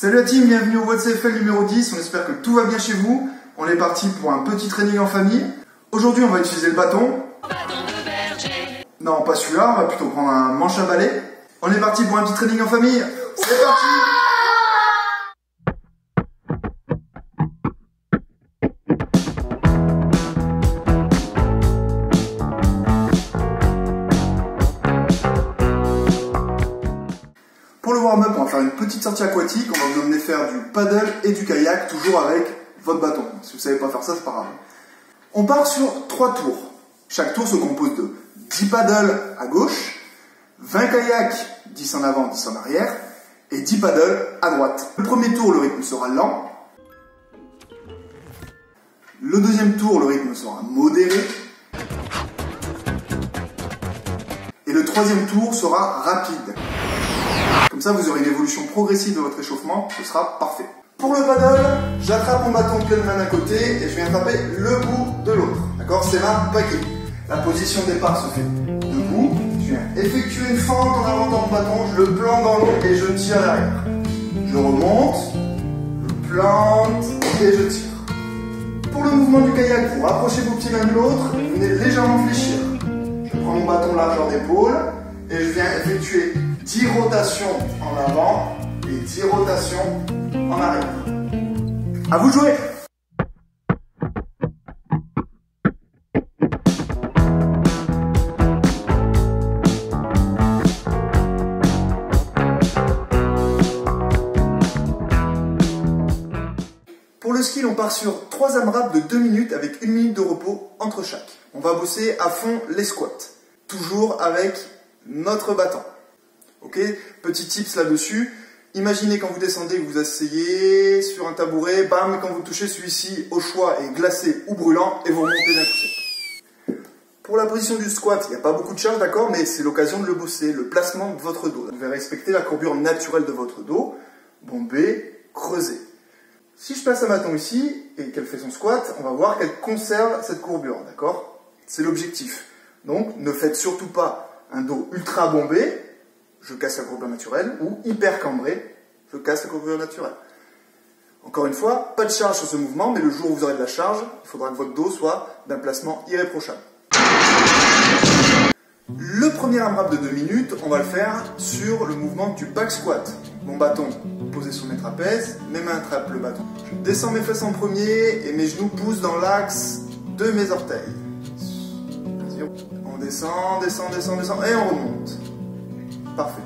Salut la team, bienvenue au WhatsApp numéro 10, on espère que tout va bien chez vous. On est parti pour un petit training en famille. Aujourd'hui on va utiliser le bâton. Non, pas celui-là, on va plutôt prendre un manche à balai. On est parti pour un petit training en famille. C'est parti! Pour le warm-up, on va faire une petite sortie aquatique. On va vous emmener faire du paddle et du kayak, toujours avec votre bâton. Si vous ne savez pas faire ça, c'est pas grave. On part sur 3 tours. Chaque tour se compose de 10 paddles à gauche, 20 kayaks, 10 en avant, 10 en arrière, et 10 paddles à droite. Le premier tour, le rythme sera lent. Le deuxième tour, le rythme sera modéré. Et le troisième tour sera rapide. Comme ça, vous aurez une évolution progressive de votre échauffement, ce sera parfait. Pour le paddle, j'attrape mon bâton de pleine main d'un côté et je viens attraper le bout de l'autre. D'accord? C'est ma baguette. La position de départ se fait debout. Je viens effectuer une fente en avant de mon bâton, je le plante dans l'eau et je tire à l'arrière. Je remonte, je plante et je tire. Pour le mouvement du kayak, vous rapprochez vos pieds l'un de l'autre, vous venez légèrement fléchir. Je prends mon bâton largeur d'épaule et je viens effectuer 10 rotations en avant et 10 rotations en arrière. À vous de jouer! Pour le skill, on part sur 3 AMRAP de 2 minutes avec 1 minute de repos entre chaque. On va bosser à fond les squats, toujours avec notre bâton. Ok, petit tips là-dessus. Imaginez quand vous descendez, que vous asseyez sur un tabouret, bam, quand vous touchez celui-ci, au choix est glacé ou brûlant, et vous remontez d'un coup sec. Pour la position du squat, il n'y a pas beaucoup de charge, d'accord, mais c'est l'occasion de le bosser, le placement de votre dos. Vous devez respecter la courbure naturelle de votre dos, bomber, creuser. Si je place un bâton ici, et qu'elle fait son squat, on va voir qu'elle conserve cette courbure, d'accord? C'est l'objectif. Donc, ne faites surtout pas un dos ultra bombé, je casse la courbure naturelle, ou hyper cambré, je casse la courbure naturelle. Encore une fois, pas de charge sur ce mouvement, mais le jour où vous aurez de la charge, il faudra que votre dos soit d'un placement irréprochable. Le premier AMRAP de 2 minutes, on va le faire sur le mouvement du back squat. Mon bâton posé sur mes trapèzes, mes mains attrapent le bâton. Je descends mes fesses en premier et mes genoux poussent dans l'axe de mes orteils. On descend, descend, descend, descend et on remonte. Parfait.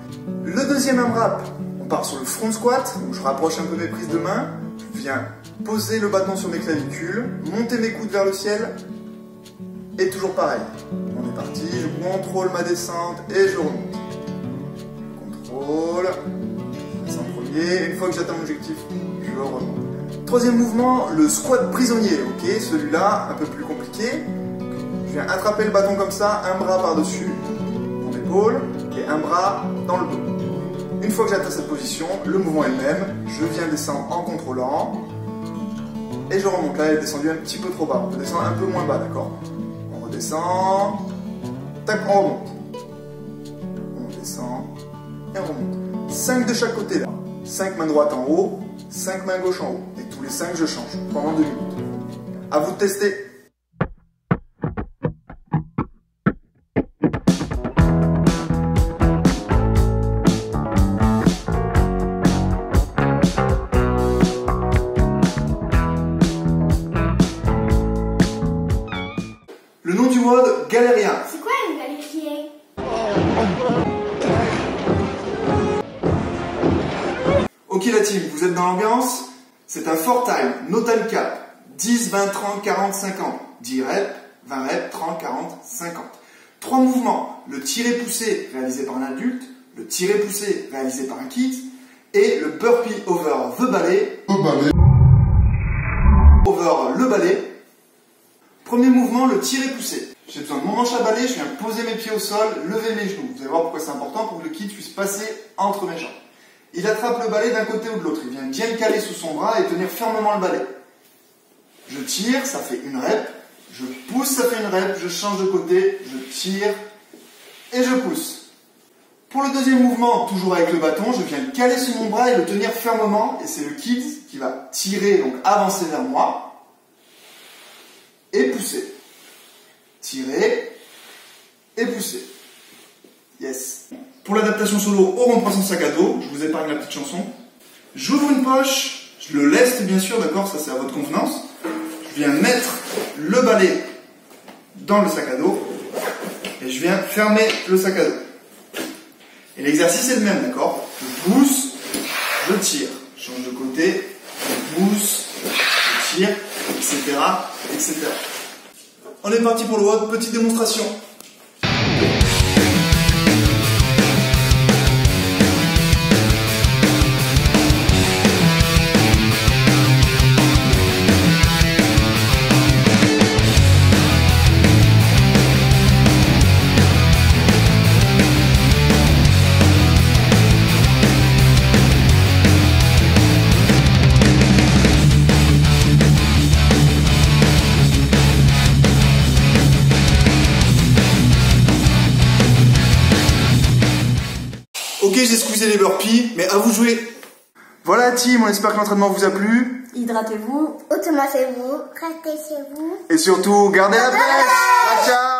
Le deuxième AMRAP, on part sur le front squat, donc je rapproche un peu mes prises de main, je viens poser le bâton sur mes clavicules, monter mes coudes vers le ciel, et toujours pareil. On est parti, je contrôle ma descente et je remonte. Contrôle, je descends en premier, une fois que j'atteins mon objectif, je remonte. Troisième mouvement, le squat prisonnier, ok, celui-là, un peu plus compliqué. Je viens attraper le bâton comme ça, un bras par-dessus mon épaule, et un bras dans le dos. Une fois que j'atteins cette position, le mouvement est le même, je viens descendre en contrôlant, et je remonte. Là, elle est descendue un petit peu trop bas, on peut descendre un peu moins bas, d'accord? On redescend, tac, on remonte. On descend, et on remonte. 5 de chaque côté là. 5 mains droites en haut, 5 mains gauche en haut. Et tous les 5, je change, pendant 2 minutes. À vous de tester. Le nom du WOD, galérien. C'est quoi un galérien? Ok la team, vous êtes dans l'ambiance? C'est un 4 time, no time cap. 10, 20, 30, 40, 50. 10 reps, 20 reps, 30, 40, 50. 3 mouvements. Le tiré poussé réalisé par un adulte, le tiré poussé réalisé par un kid, et le burpee over the balai. Over le balai. Premier mouvement, le tiré poussé. J'ai besoin de mon manche à balai, je viens poser mes pieds au sol, lever mes genoux. Vous allez voir pourquoi c'est important, pour que le kid puisse passer entre mes jambes. Il attrape le balai d'un côté ou de l'autre. Il vient bien le caler sous son bras et tenir fermement le balai. Je tire, ça fait une rep. Je pousse, ça fait une rep. Je change de côté, je tire et je pousse. Pour le deuxième mouvement, toujours avec le bâton, je viens le caler sur mon bras et le tenir fermement. Et c'est le kids qui va tirer, donc avancer vers moi. Et pousser. Tirer. Et pousser. Yes. Pour l'adaptation solo, on reprend son sac à dos. Je vous épargne la petite chanson. J'ouvre une poche. Je le laisse bien sûr, d'accord, ça c'est à votre convenance. Je viens mettre le balai dans le sac à dos. Et je viens fermer le sac à dos. Et l'exercice est le même, d'accord? Je pousse, je tire. Je change de côté, je pousse, je tire, etc., etc. On est parti pour le WOD, petite démonstration. Ok, j'ai squeezé les burpees, mais à vous de jouer. Voilà team, on espère que l'entraînement vous a plu. Hydratez-vous. Automatisez-vous. Restez chez vous. Et surtout, gardez la pêche. Ciao, ciao.